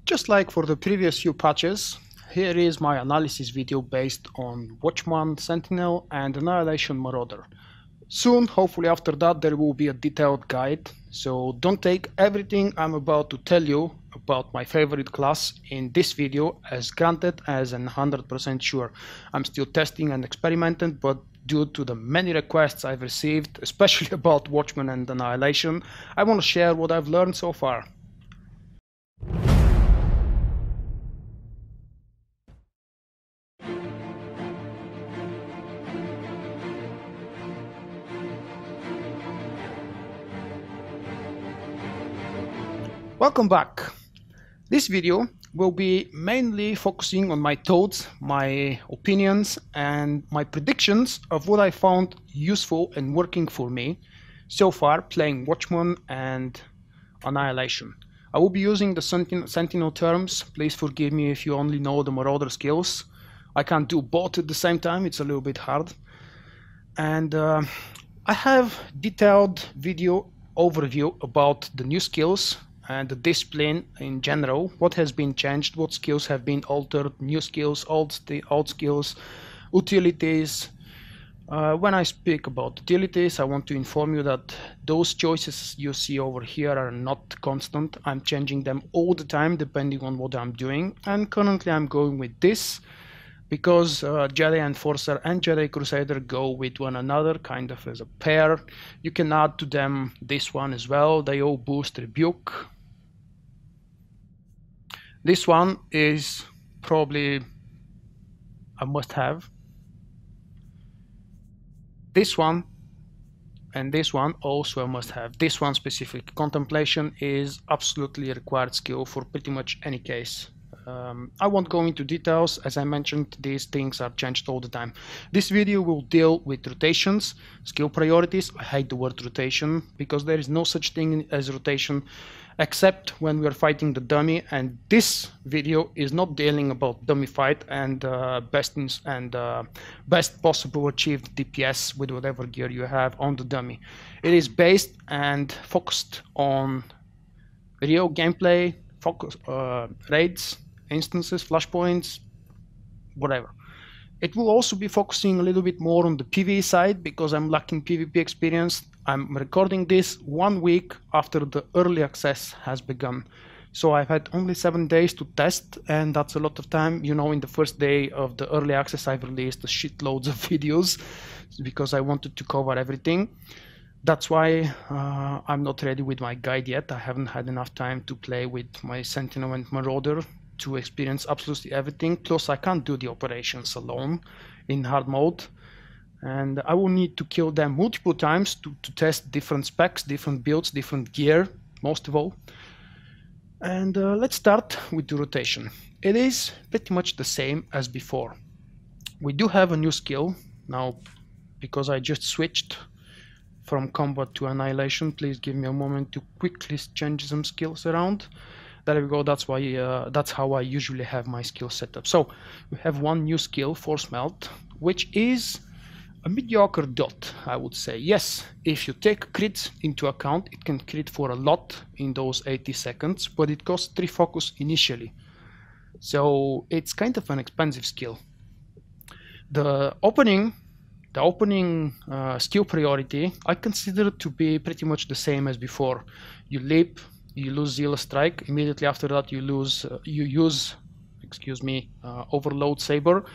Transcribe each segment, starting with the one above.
Just like for the previous few patches, here is my analysis video based on Watchman, Sentinel and Annihilation Marauder. Soon, hopefully after that, there will be a detailed guide, so don't take everything I'm about to tell you about my favorite class in this video as granted as an 100% sure. I'm still testing and experimenting, but due to the many requests I've received, especially about Watchman and Annihilation, I want to share what I've learned so far. Welcome back. This video will be mainly focusing on my thoughts, my opinions and my predictions of what I found useful and working for me so far playing Watchman and Annihilation. I will be using the Sentinel terms. Please forgive me if you only know the Marauder skills. I can't do both at the same time, it's a little bit hard. And I have detailed video overview about the new skills and the discipline in general, what has been changed, what skills have been altered, new skills, old skills, utilities. When I speak about utilities, I want to inform you that those choices you see over here are not constant. I'm changing them all the time depending on what I'm doing, and currently I'm going with this because Jedi Enforcer and Jedi Crusader go with one another kind of as a pair. You can add to them this one as well. They all boost Rebuke. This one is probably a must-have. This one and this one also a must-have. This one specific, Contemplation, is absolutely a required skill for pretty much any case. I won't go into details. As I mentioned, these things are changed all the time. This video will deal with rotations, skill priorities. I hate the word rotation because there is no such thing as rotation except when we are fighting the dummy, and this video is not dealing about dummy fight and best possible achieved DPS with whatever gear you have on the dummy. It is based and focused on real gameplay, raids, instances, flashpoints, whatever. It will also be focusing a little bit more on the PvE side because I'm lacking PvP experience. I'm recording this 1 week after the early access has begun. So I've had only 7 days to test, and that's a lot of time. You know, in the first day of the early access, I've released a shitloads of videos because I wanted to cover everything. That's why I'm not ready with my guide yet. I haven't had enough time to play with my Sentinel and Marauder to experience absolutely everything. Plus, I can't do the operations alone in hard mode. And I will need to kill them multiple times to test different specs, different builds, different gear, most of all. And let's start with the rotation. It is pretty much the same as before. We do have a new skill now because I just switched from combat to Annihilation. Please give me a moment to quickly change some skills around. There we go. That's why. That's how I usually have my skill set up. So we have one new skill, Force Melt, which is a mediocre dot, I would say. Yes, if you take crits into account, it can crit for a lot in those 80 seconds, but it costs 3 focus initially. So it's kind of an expensive skill. The opening skill priority I consider to be pretty much the same as before. You leap, you lose Zealous Strike. Immediately after that, you use Overload Saber.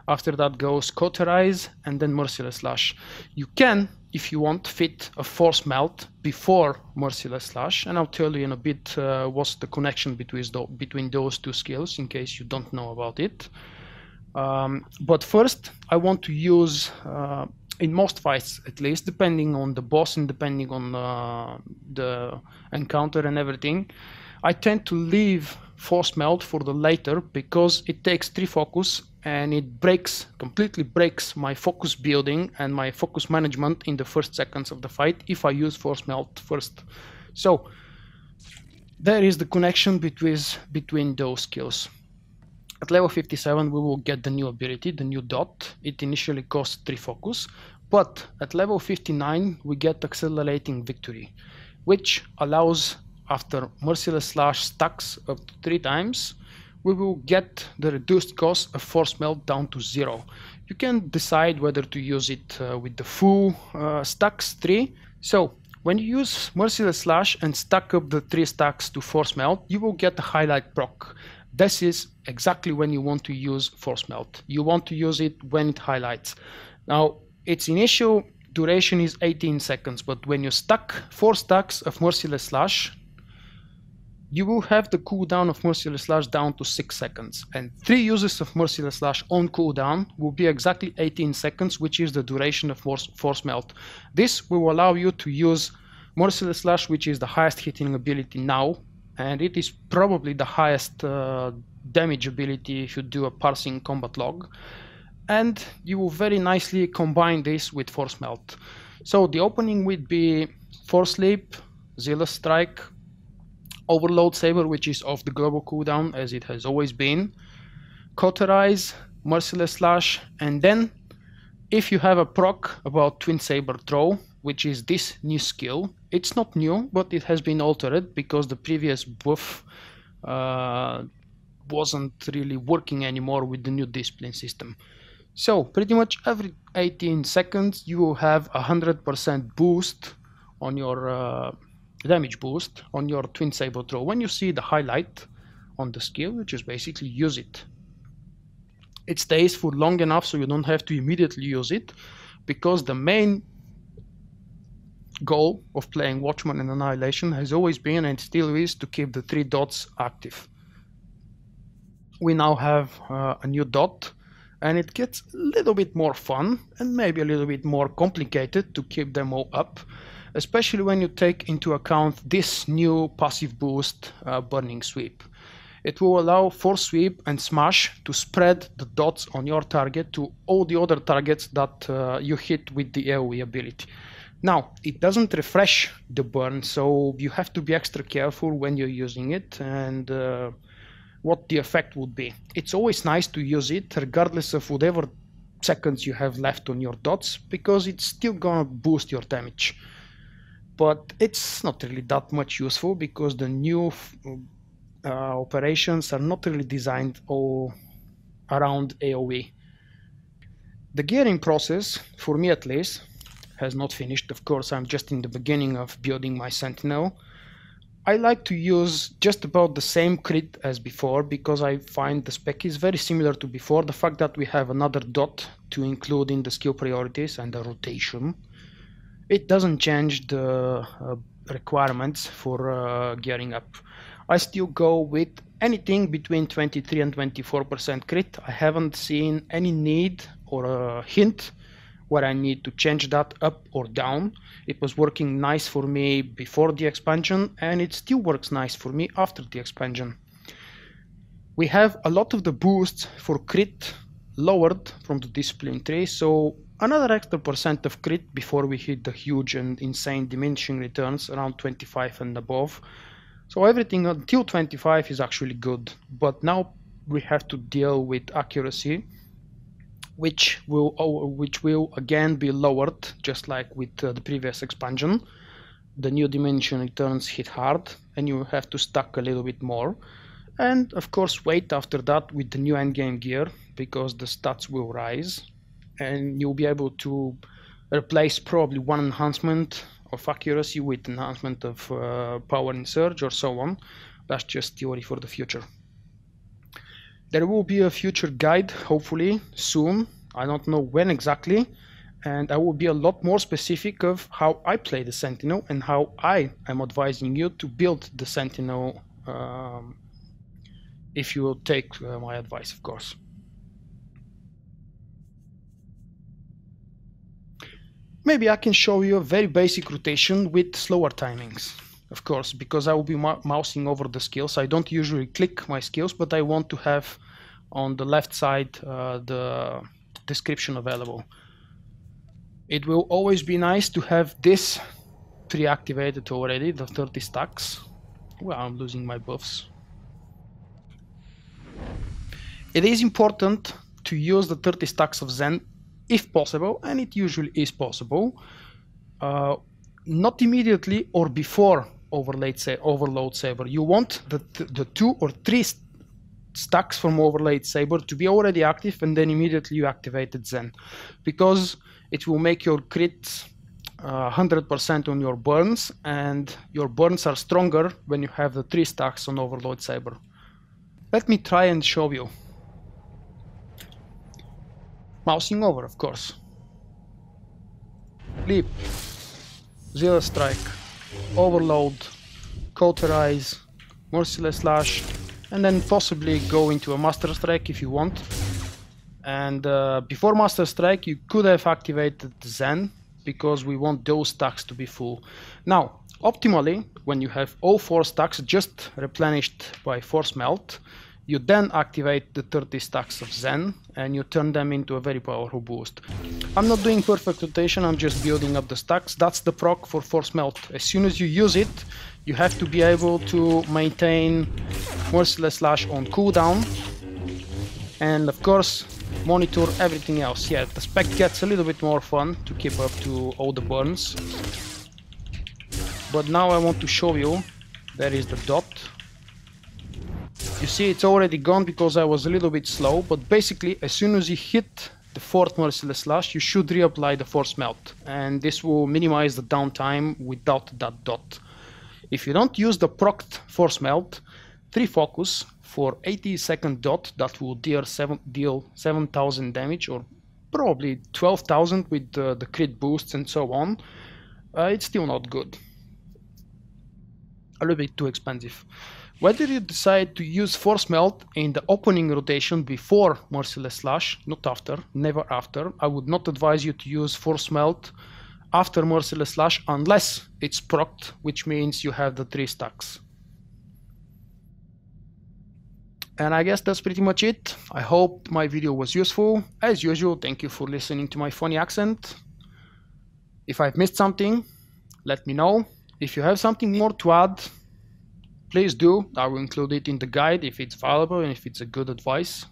After that goes Cauterize and then Merciless Slash. You can, if you want, fit a Force Melt before Merciless Slash, and I'll tell you in a bit what's the connection between those two skills in case you don't know about it. But first, I want to use, in most fights at least, depending on the boss and depending on the encounter and everything, I tend to leave Force Melt for the later because it takes 3 focus and it completely breaks my focus building and my focus management in the first seconds of the fight if I use Force Melt first. So there is the connection between those skills. At level 57 we will get the new ability, the new dot. It initially costs 3 focus, but at level 59 we get Accelerating Victory, which allows after Merciless Slash stacks up to 3 times, we will get the reduced cost of Force Melt down to 0. You can decide whether to use it with the full stacks 3. So when you use Merciless Slash and stack up the 3 stacks to Force Melt, you will get the highlight proc. This is exactly when you want to use Force Melt. You want to use it when it highlights. Now, its initial duration is 18 seconds, but when you stack 4 stacks of Merciless Slash, you will have the cooldown of Merciless Slash down to 6 seconds. And 3 uses of Merciless Slash on cooldown will be exactly 18 seconds, which is the duration of Force Melt. This will allow you to use Merciless Slash, which is the highest hitting ability now, and it is probably the highest damage ability if you do a parsing combat log. And you will very nicely combine this with Force Melt. So the opening would be Force Leap, Zealous Strike, Overload Saber, which is off the global cooldown as it has always been, Cauterize, Merciless Slash, and then if you have a proc about Twin Saber Throw, which is this new skill, it's not new, but it has been altered because the previous buff wasn't really working anymore with the new discipline system. So pretty much every 18 seconds you will have 100% boost on your damage boost on your Twin Saber Throw. When you see the highlight on the skill, you just basically use it. It stays for long enough so you don't have to immediately use it, because the main goal of playing Watchman and Annihilation has always been, and still is, to keep the 3 dots active. We now have a new dot, and it gets a little bit more fun and maybe a little bit more complicated to keep them all up, especially when you take into account this new passive boost, Burning Sweep. It will allow Force Sweep and Smash to spread the dots on your target to all the other targets that you hit with the AoE ability. Now, it doesn't refresh the burn, so you have to be extra careful when you're using it and what the effect would be. It's always nice to use it regardless of whatever seconds you have left on your dots, because it's still gonna boost your damage. But it's not really that much useful because the new operations are not really designed all around AoE. The gearing process, for me at least, has not finished. Of course, I'm just in the beginning of building my Sentinel. I like to use just about the same crit as before because I find the spec is very similar to before. The fact that we have another dot to include in the skill priorities and the rotation, it doesn't change the requirements for gearing up. I still go with anything between 23 and 24% crit. I haven't seen any need or a hint where I need to change that up or down. It was working nice for me before the expansion, and it still works nice for me after the expansion. We have a lot of the boosts for crit lowered from the discipline tree, so another extra % of crit before we hit the huge and insane diminishing returns around 25 and above. So everything until 25 is actually good, but now we have to deal with accuracy, which will again be lowered, just like with the previous expansion. The new dimension returns hit hard, and you have to stack a little bit more. And of course wait after that with the new endgame gear, because the stats will rise, and you'll be able to replace probably one enhancement of accuracy with enhancement of power in surge or so on. That's just theory for the future. There will be a future guide, hopefully soon. I don't know when exactly, and I will be a lot more specific of how I play the Sentinel and how I am advising you to build the Sentinel, if you will take my advice, of course. Maybe I can show you a very basic rotation with slower timings. Of course, because I will be mousing over the skills. I don't usually click my skills, but I want to have on the left side the description available. It will always be nice to have this pre-activated already, the 30 stacks. Well, I'm losing my buffs. It is important to use the 30 stacks of Zen if possible, and it usually is possible. Not immediately or before overload saber. You want the 2 or 3 stacks from overlaid saber to be already active, and then immediately you activated Zen, because it will make your crit 100% on your burns, and your burns are stronger when you have the 3 stacks on overload saber. Let me try and show you. Mousing over, of course. Leap, Zero Strike, Overload, Cauterize, Merciless Slash, and then possibly go into a Master Strike if you want. And before Master Strike you could have activated Zen, because we want those stacks to be full. Now, optimally, when you have all 4 stacks just replenished by Force Melt, you then activate the 30 stacks of Zen and you turn them into a very powerful boost. I'm not doing perfect rotation, I'm just building up the stacks. That's the proc for Force Melt. As soon as you use it, you have to be able to maintain Merciless Slash on cooldown, and of course monitor everything else. Yeah, the spec gets a little bit more fun to keep up to all the burns. But now I want to show you, there is the dot. You see it's already gone because I was a little bit slow, but basically as soon as you hit the 4th Merciless Slash you should reapply the Force Melt, and this will minimize the downtime without that dot. If you don't use the procced Force Melt, 3 focus for 80-second dot that will deal 7,000 damage, or probably 12,000 with the crit boosts and so on, it's still not good. A little bit too expensive. Whether you decide to use Force Melt in the opening rotation before Merciless Slash, not after, never after. I would not advise you to use Force Melt after Merciless Slash unless it's procced, which means you have the 3 stacks. And I guess that's pretty much it. I hope my video was useful. As usual, thank you for listening to my funny accent. If I've missed something, let me know. If you have something more to add, please do. I will include it in the guide if it's valuable and if it's a good advice.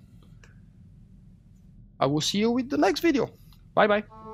I will see you with the next video. Bye bye.